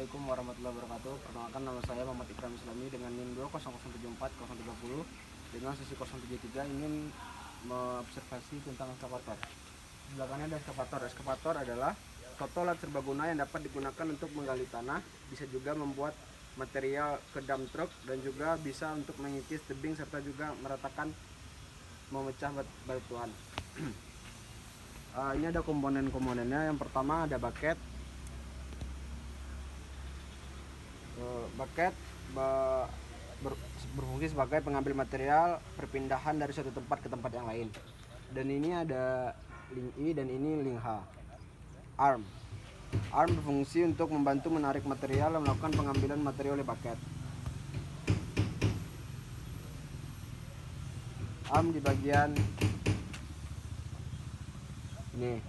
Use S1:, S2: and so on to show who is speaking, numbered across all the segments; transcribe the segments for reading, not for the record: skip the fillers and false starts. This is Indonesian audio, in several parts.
S1: Assalamualaikum warahmatullahi wabarakatuh. Perkenalkan, nama saya Muhammad Ikram Islami dengan NIM 20074 dengan sesi 073 ingin mengobservasi tentang ekskavator. Di belakangnya ada ekskavator. Ekskavator adalah suatu alat serbaguna yang dapat digunakan untuk menggali tanah, bisa juga membuat material ke dump truck, dan juga bisa untuk mengikis tebing serta juga meratakan memecah batuan. Ini ada komponen-komponennya. Yang pertama ada bucket. Bucket berfungsi sebagai pengambil material perpindahan dari suatu tempat ke tempat yang lain. Dan ini ada link I dan ini link H. Arm berfungsi untuk membantu menarik material dan melakukan pengambilan material oleh bucket. Arm di bagian ini.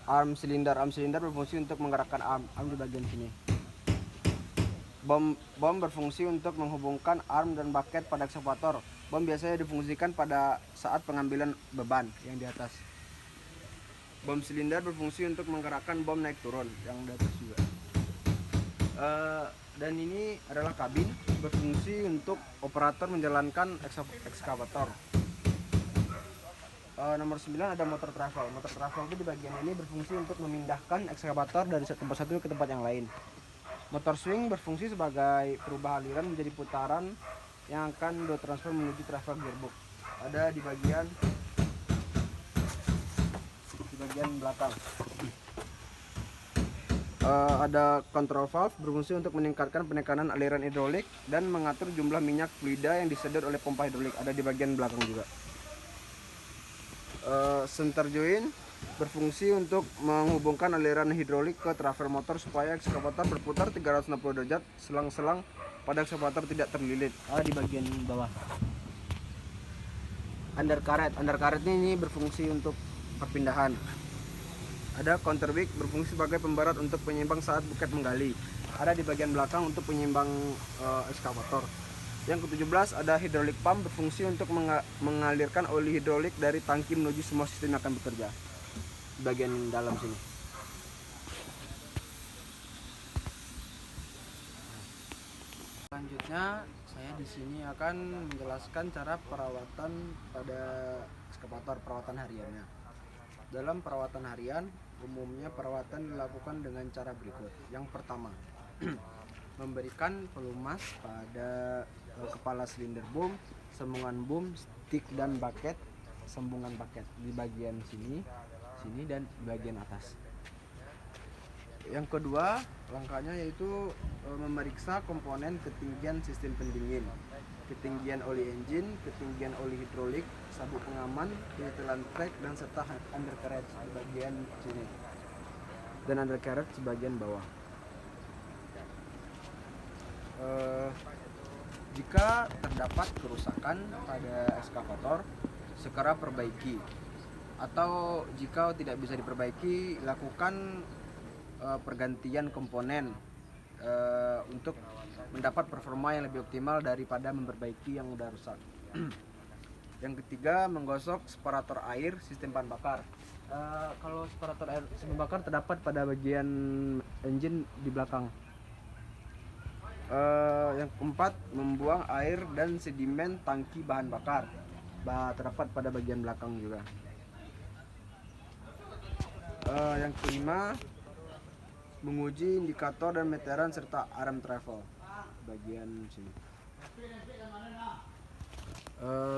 S1: Arm silinder berfungsi untuk menggerakkan arm di bagian sini. Bom berfungsi untuk menghubungkan arm dan bucket pada ekskavator. Bom biasanya difungsikan pada saat pengambilan beban yang di atas. Bom silinder berfungsi untuk menggerakkan bom naik turun yang di atas juga. Dan ini adalah kabin, berfungsi untuk operator menjalankan ekskavator. Nomor 9 ada motor travel. Motor travel itu di bagian ini berfungsi untuk memindahkan ekskavator dari tempat satu ke tempat yang lain. Motor swing berfungsi sebagai perubah aliran menjadi putaran yang akan transfer menuju travel gearbox. Ada di bagian belakang. Ada control valve, berfungsi untuk meningkatkan penekanan aliran hidrolik dan mengatur jumlah minyak fluida yang disedot oleh pompa hidrolik. Ada di bagian belakang juga. Center joint berfungsi untuk menghubungkan aliran hidrolik ke travel motor supaya ekskavator berputar 360 derajat selang-selang pada ekskavator tidak terlilit. Di bagian bawah. Undercarret ini berfungsi untuk perpindahan. Ada counterweight, berfungsi sebagai pemberat untuk penyeimbang saat buket menggali. Ada di bagian belakang untuk penyeimbang ekskavator. Yang ke-17 ada hydraulic pump, berfungsi untuk mengalirkan oli hidrolik dari tangki menuju semua sistem yang akan bekerja. Di bagian dalam sini. Selanjutnya saya di sini akan menjelaskan cara perawatan pada ekskavator, perawatan hariannya. Dalam perawatan harian, umumnya perawatan dilakukan dengan cara berikut. Yang pertama, memberikan pelumas pada kepala silinder bom, sambungan bom, stick dan bucket, sambungan bucket di bagian sini dan di bagian atas. Yang kedua, langkahnya yaitu memeriksa komponen ketinggian sistem pendingin, ketinggian oli engine, ketinggian oli hidrolik, sabuk pengaman, penyetelan trek, dan serta undercarriage di bagian sini dan undercarriage di bagian bawah. Jika terdapat kerusakan pada ekskavator, segera perbaiki, atau jika tidak bisa diperbaiki, lakukan pergantian komponen untuk mendapat performa yang lebih optimal daripada memperbaiki yang sudah rusak. Yang ketiga, menggosok separator air sistem bahan bakar. Kalau separator air sistem bahan bakar terdapat pada bagian engine di belakang. Yang keempat, membuang air dan sedimen tangki bahan bakar, terdapat pada bagian belakang juga. Yang kelima, menguji indikator dan meteran serta arm travel bagian sini.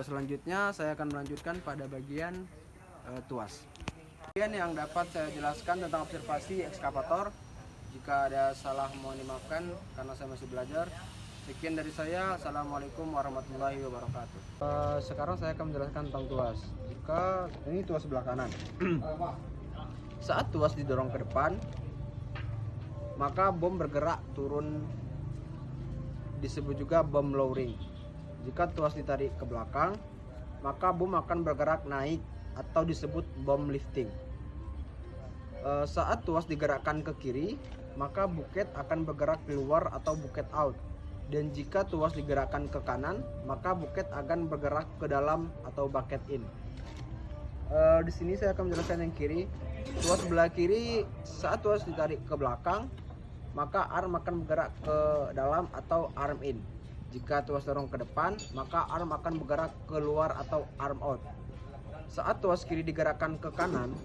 S1: Selanjutnya saya akan melanjutkan pada bagian tuas. Bagian yang dapat saya jelaskan tentang observasi ekskavator. Jika ada salah mohon dimaafkan karena saya masih belajar. Sekian dari saya. Assalamualaikum warahmatullahi wabarakatuh. Sekarang saya akan menjelaskan tentang tuas. Jika ini tuas sebelah kanan. Saat tuas didorong ke depan, maka bom bergerak turun, disebut juga bom lowering. Jika tuas ditarik ke belakang, maka bom akan bergerak naik atau disebut bom lifting. Saat tuas digerakkan ke kiri, maka bucket akan bergerak keluar atau bucket out. Dan jika tuas digerakkan ke kanan, maka bucket akan bergerak ke dalam atau bucket in. Di sini saya akan menjelaskan yang kiri. Tuas sebelah kiri, saat tuas ditarik ke belakang, maka arm akan bergerak ke dalam atau arm in. Jika tuas dorong ke depan, maka arm akan bergerak keluar atau arm out. Saat tuas kiri digerakkan ke kanan,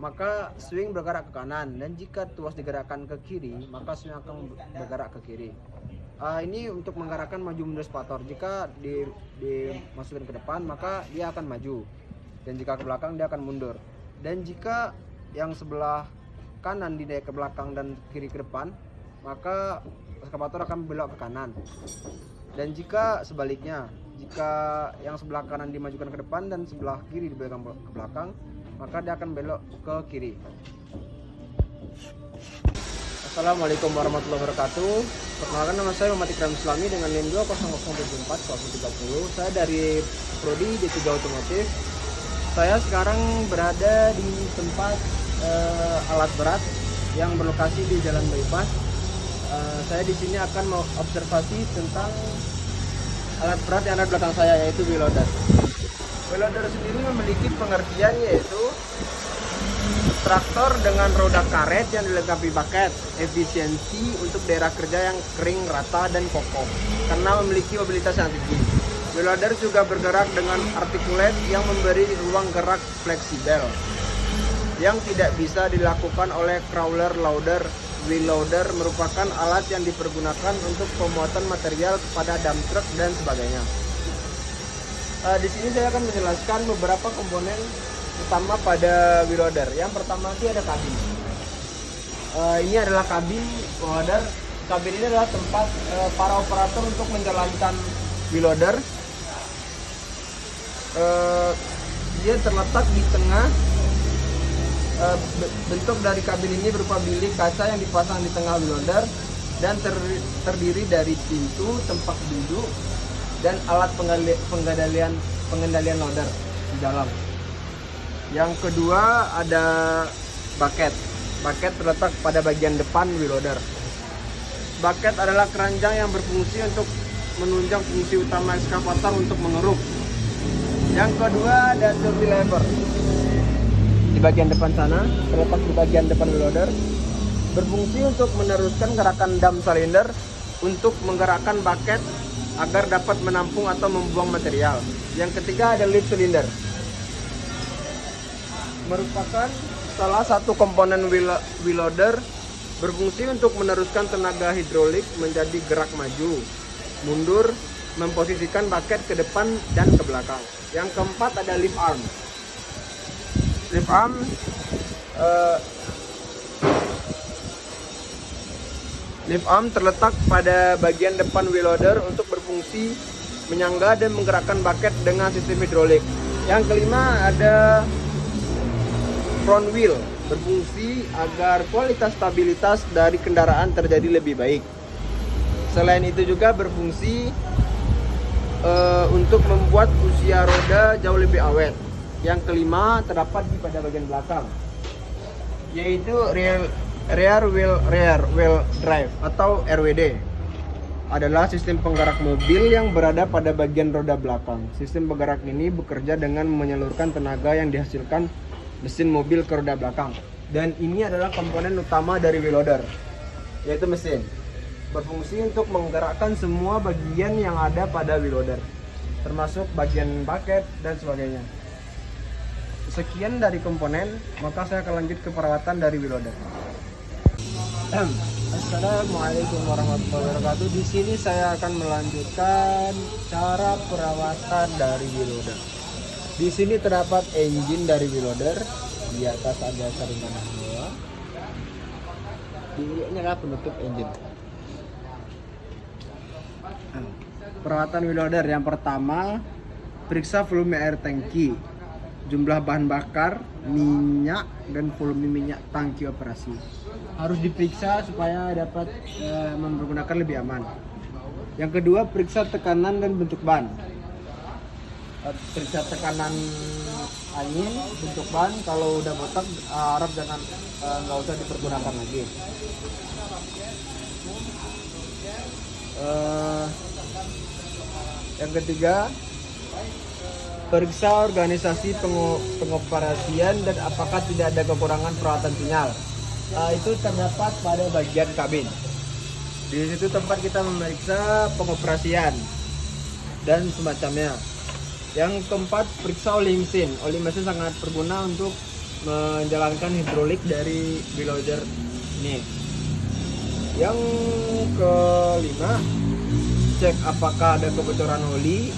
S1: maka swing bergerak ke kanan, dan jika tuas digerakkan ke kiri, maka swing akan bergerak ke kiri. Ini untuk menggerakkan maju mundur separator. Jika dimasukkan ke depan, maka dia akan maju, dan jika ke belakang dia akan mundur. Dan jika yang sebelah kanan dinaik ke belakang dan kiri ke depan, maka eskavator akan belok ke kanan. Dan jika sebaliknya, jika yang sebelah kanan dimajukan ke depan dan sebelah kiri dibelokkan ke belakang, maka dia akan belok ke kiri. Assalamualaikum warahmatullahi wabarakatuh. Perkenalkan, nama saya Muhammad Ikram Islami dengan NIM 20074 Saya dari Prodi D3 Otomotif. Saya sekarang berada di tempat alat berat yang berlokasi di Jalan Bypass. Saya di sini akan mau observasi tentang alat berat yang ada di belakang saya, yaitu wheel loader. Wheel loader sendiri memiliki pengertian yaitu traktor dengan roda karet yang dilengkapi bucket, efisiensi untuk daerah kerja yang kering, rata, dan kokoh karena memiliki mobilitas yang tinggi. Wheel loader juga bergerak dengan articulate yang memberi ruang gerak fleksibel yang tidak bisa dilakukan oleh crawler loader. Wheel loader merupakan alat yang dipergunakan untuk pemuatan material kepada dump truck dan sebagainya. Di sini saya akan menjelaskan beberapa komponen utama pada wheel loader. Yang pertama ini ada kabin. Ini adalah kabin wheel loader. Kabin ini adalah tempat para operator untuk menjalankan wheel loader. Dia terletak di tengah. Bentuk dari kabin ini berupa bilik kaca yang dipasang di tengah wheel loader dan terdiri dari pintu, tempat duduk, dan alat pengendalian loader di dalam. Yang kedua ada bucket. Bucket terletak pada bagian depan wheel loader. Bucket adalah keranjang yang berfungsi untuk menunjang fungsi utama ekskavator untuk mengeruk. Yang kedua ada dirty lever. Di bagian depan sana, terletak di bagian depan wheel loader, berfungsi untuk meneruskan gerakan dump cylinder untuk menggerakkan bucket agar dapat menampung atau membuang material. Yang ketiga ada lift cylinder, merupakan salah satu komponen wheel loader, berfungsi untuk meneruskan tenaga hidrolik menjadi gerak maju, mundur, memposisikan bucket ke depan dan ke belakang. Yang keempat ada lift arm. Lift arm terletak pada bagian depan wheel loader untuk berfungsi menyangga dan menggerakkan bucket dengan sistem hidrolik. Yang kelima ada front wheel, berfungsi agar kualitas stabilitas dari kendaraan terjadi lebih baik. Selain itu juga berfungsi untuk membuat usia roda jauh lebih awet. Yang kelima terdapat pada bagian belakang, yaitu rear wheel drive atau RWD. Adalah sistem penggerak mobil yang berada pada bagian roda belakang. Sistem penggerak ini bekerja dengan menyalurkan tenaga yang dihasilkan mesin mobil ke roda belakang. Dan ini adalah komponen utama dari wheel loader, yaitu mesin. Berfungsi untuk menggerakkan semua bagian yang ada pada wheel loader, termasuk bagian bucket dan sebagainya. Sekian dari komponen, maka saya akan lanjut ke perawatan dari wheel loader. Assalamualaikum warahmatullahi wabarakatuh. Di sini saya akan melanjutkan cara perawatan dari wheel loader. Di sini terdapat engine dari wheel loader. Di atas ada saringan hawa. Ini adalah penutup engine. Perawatan wheel loader yang pertama, periksa volume air tangki, jumlah bahan bakar, minyak, dan volume minyak tangki operasi. Harus diperiksa supaya dapat menggunakan lebih aman. Yang kedua, periksa tekanan dan bentuk ban. Periksa tekanan angin, bentuk ban. Kalau udah botak, harap jangan nggak usah dipergunakan lagi. Yang ketiga, Periksa organisasi pengoperasian dan apakah tidak ada kekurangan perawatan sinyal. Itu terdapat pada bagian kabin. Di situ tempat kita memeriksa pengoperasian dan semacamnya. Yang keempat, periksa oli mesin. Oli mesin sangat berguna untuk menjalankan hidrolik dari boiler ini. Yang kelima, cek apakah ada kebocoran oli,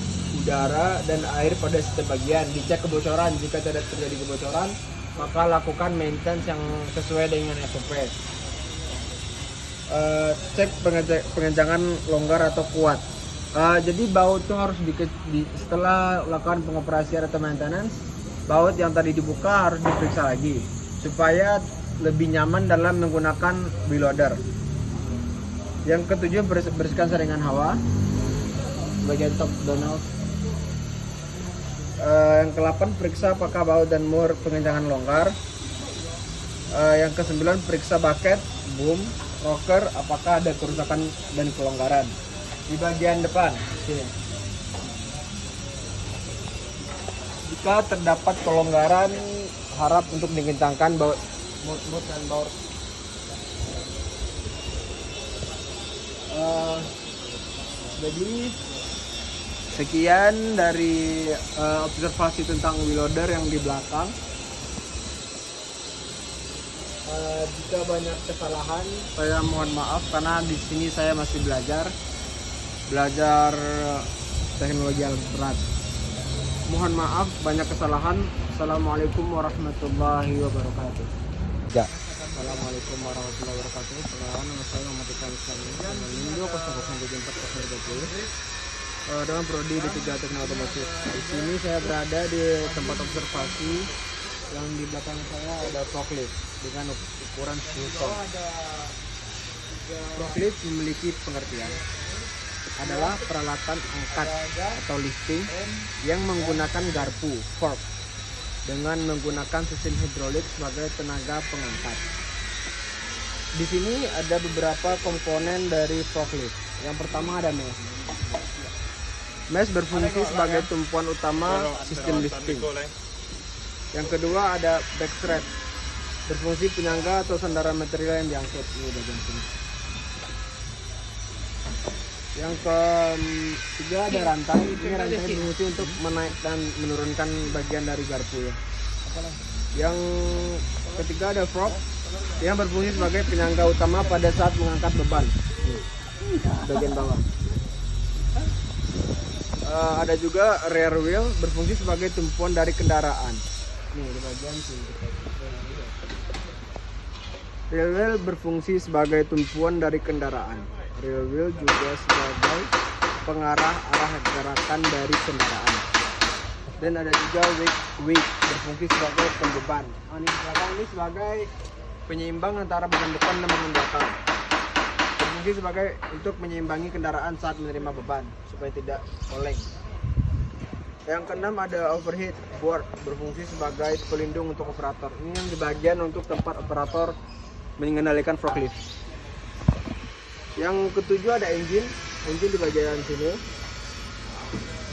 S1: udara, dan air pada setiap bagian. Dicek kebocoran. Jika tidak terjadi kebocoran, maka lakukan maintenance yang sesuai dengan SOP. Cek pengencangan longgar atau kuat. Jadi baut itu harus setelah lakukan pengoperasian atau maintenance, baut yang tadi dibuka harus diperiksa lagi supaya lebih nyaman dalam menggunakan boiler. Yang ketujuh, bersihkan saringan hawa bagian top donald. Yang ke-8, periksa apakah baut dan mur pengencangan longgar. Yang ke-9, periksa bucket, boom, rocker apakah ada kerusakan dan kelonggaran di bagian depan sini. Jika terdapat kelonggaran, harap untuk dikencangkan baut mut dan baut. Jadi sekian dari observasi tentang wheel loader yang di belakang. Jika banyak kesalahan, saya mohon maaf karena di sini saya masih belajar teknologi alat berat. Mohon maaf banyak kesalahan. Assalamualaikum warahmatullahi wabarakatuh. Ya. Assalamualaikum warahmatullahi wabarakatuh. Perkenalkan, nama saya Muhammad Iksan Islam Indo 0074 dengan prodi D3 Teknik Otomotif. Di sini saya berada di tempat observasi. Yang di belakang saya ada forklift dengan ukuran 10 ton. Forklift memiliki pengertian adalah peralatan angkat atau lifting yang menggunakan garpu fork dengan menggunakan sistem hidrolik sebagai tenaga pengangkat. Di sini ada beberapa komponen dari forklift. Yang pertama ada mesh. Mesh berfungsi sebagai tumpuan utama sistem lifting. Yang kedua ada backstrap, berfungsi penyangga atau sandaran material yang diangkut. Ini bagian sini. Yang ketiga ada rantai. Ini rantai berfungsi untuk menaik dan menurunkan bagian dari garpu ya. Yang ketiga ada fork yang berfungsi sebagai penyangga utama pada saat mengangkat beban. Bagian bawah. Ada juga rear wheel berfungsi sebagai tumpuan dari kendaraan. Nih di bagian sini. Rear wheel berfungsi sebagai tumpuan dari kendaraan. Rear wheel juga sebagai pengarah arah gerakan dari kendaraan. Dan ada juga wheel berfungsi sebagai pembeban. Ini belakang ini sebagai penyeimbang antara bagian depan dan bagian belakang. Berfungsi sebagai untuk menyeimbangi kendaraan saat menerima beban supaya tidak oleng. Yang keenam ada overhead board, berfungsi sebagai pelindung untuk operator. Ini yang di bagian untuk tempat operator mengendalikan forklift. Yang ketujuh ada engine di bagian sini,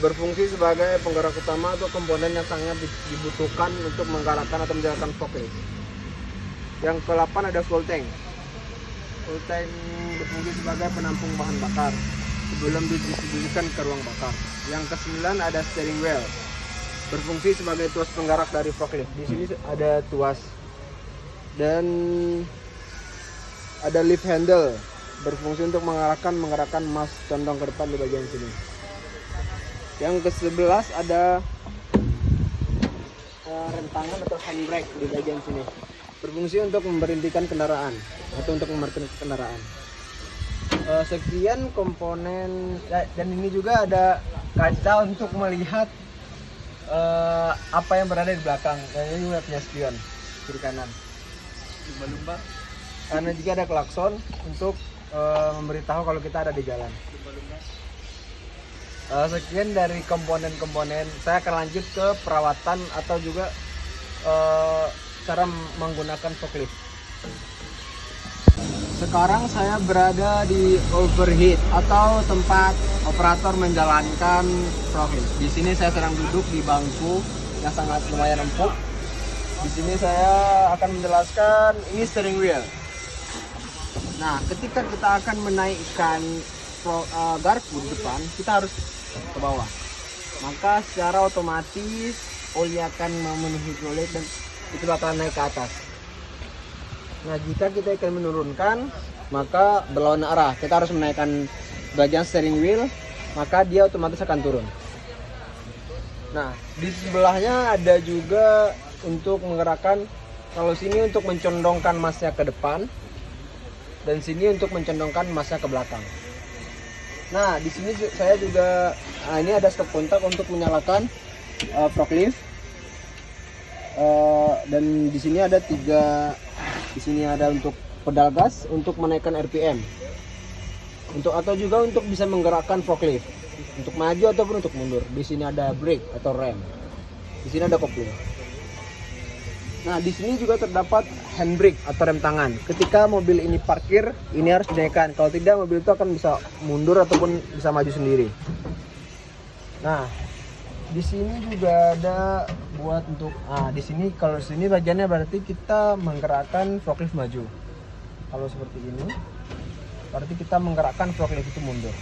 S1: berfungsi sebagai penggerak utama atau komponen yang sangat dibutuhkan untuk menggerakkan atau menjalankan forklift. Yang ke-8 ada fuel tank. Fuel tank berfungsi sebagai penampung bahan bakar sebelum didistribusikan ke ruang bakar. Yang ke-9 ada steering wheel, berfungsi sebagai tuas penggerak dari forklift. Di sini ada tuas. Dan ada lift handle, berfungsi untuk menggerakkan mas condong ke depan di bagian sini. Yang ke-11 ada rem tangan atau handbrake di bagian sini, berfungsi untuk memberhentikan kendaraan atau untuk memarkir kendaraan. Sekian komponen, dan ini juga ada kaca untuk melihat apa yang berada di belakang. Dan ini juga punya spion kiri kanan. Lumba-lumba. Karena jika ada klakson untuk memberitahu kalau kita ada di jalan. Sekian dari komponen-komponen. Saya akan lanjut ke perawatan atau juga cara menggunakan forklift. Sekarang saya berada di overheat atau tempat operator menjalankan forklift. Di sini saya sedang duduk di bangku yang sangat lumayan empuk. Di sini saya akan menjelaskan ini steering wheel. Nah, ketika kita akan menaikkan garpu di depan, kita harus ke bawah. Maka secara otomatis oli akan memenuhi hidrolik dan itu bakal naik ke atas. Nah, jika kita akan menurunkan, maka berlawan arah. Kita harus menaikkan bagian steering wheel, maka dia otomatis akan turun. Nah, di sebelahnya ada juga untuk menggerakkan, kalau sini untuk mencondongkan masnya ke depan, dan sini untuk mencondongkan masnya ke belakang. Nah, di sini saya juga, ini ada stop kontak untuk menyalakan forklift. Dan di sini ada 3. Di sini ada untuk pedal gas untuk menaikkan RPM. Atau juga untuk bisa menggerakkan forklift untuk maju ataupun untuk mundur. Di sini ada brake atau rem. Di sini ada kopling. Nah, di sini juga terdapat handbrake atau rem tangan. Ketika mobil ini parkir, ini harus dinaikkan. Kalau tidak, mobil itu akan bisa mundur ataupun bisa maju sendiri. Nah, di sini juga ada buat untuk, di sini kalau sini bagiannya berarti kita menggerakkan forklift maju. Kalau seperti ini, berarti kita menggerakkan forklift itu mundur.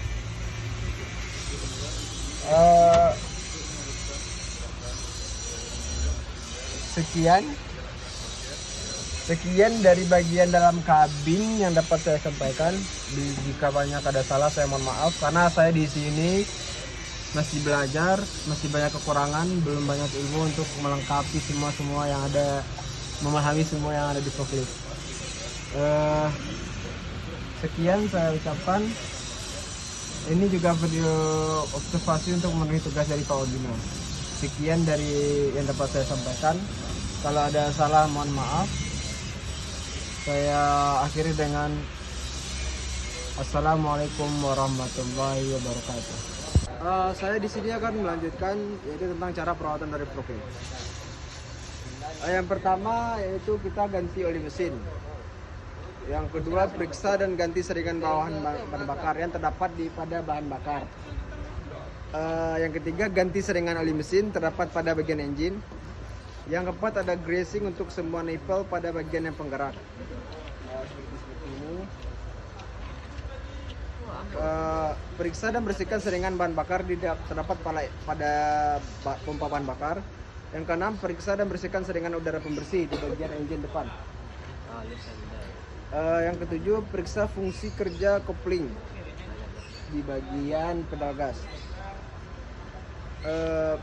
S1: Sekian dari bagian dalam kabin yang dapat saya sampaikan. Jika banyak ada salah, saya mohon maaf karena saya di sini masih belajar, masih banyak kekurangan, belum banyak ilmu untuk melengkapi semua yang ada, memahami semua yang ada di forklift. Sekian saya ucapkan. Ini juga video observasi untuk memenuhi tugas dari Pak Odino. Sekian dari yang dapat saya sampaikan. Kalau ada salah, mohon maaf. Saya akhiri dengan Assalamualaikum warahmatullahi wabarakatuh. Saya di sini akan melanjutkan yaitu tentang cara perawatan dari forklift. Yang pertama yaitu kita ganti oli mesin. Yang kedua, periksa dan ganti seringan bahan bakar yang terdapat pada bahan bakar. Yang ketiga, ganti seringan oli mesin terdapat pada bagian engine. Yang keempat, ada greasing untuk semua nipple pada bagian yang penggerak. Seperti ini. Periksa dan bersihkan seringan bahan bakar terdapat pada pompa bahan bakar. Yang keenam, periksa dan bersihkan seringan udara pembersih di bagian engine depan. Yang ketujuh, periksa fungsi kerja kopling di bagian pedal gas.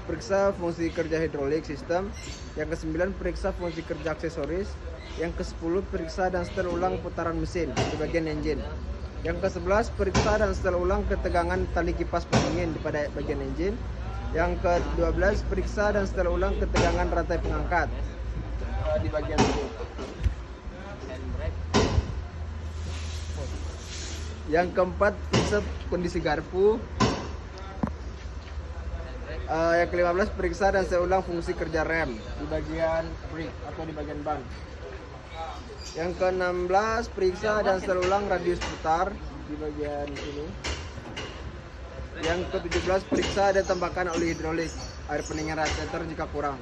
S1: Periksa fungsi kerja hidrolik sistem. Yang ke-9, periksa fungsi kerja aksesoris. Yang ke-10, periksa dan setel ulang putaran mesin di bagian engine. Yang ke-11, periksa dan setel ulang ketegangan tali kipas pendingin pada bagian engine. Yang ke-12, periksa dan setel ulang ketegangan rantai pengangkat di bagian ini. Yang keempat, periksa kondisi garpu. Yang ke-15, periksa dan setel ulang fungsi kerja rem di bagian brake atau di bagian ban. Yang ke-16, periksa dan setel ulang radius putar di bagian ini. Yang ke-17, periksa dan tambahkan oli hidrolik, air pendingin radiator jika kurang.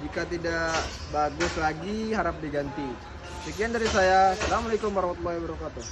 S1: Jika tidak bagus lagi, harap diganti. Sekian dari saya. Assalamualaikum warahmatullahi wabarakatuh.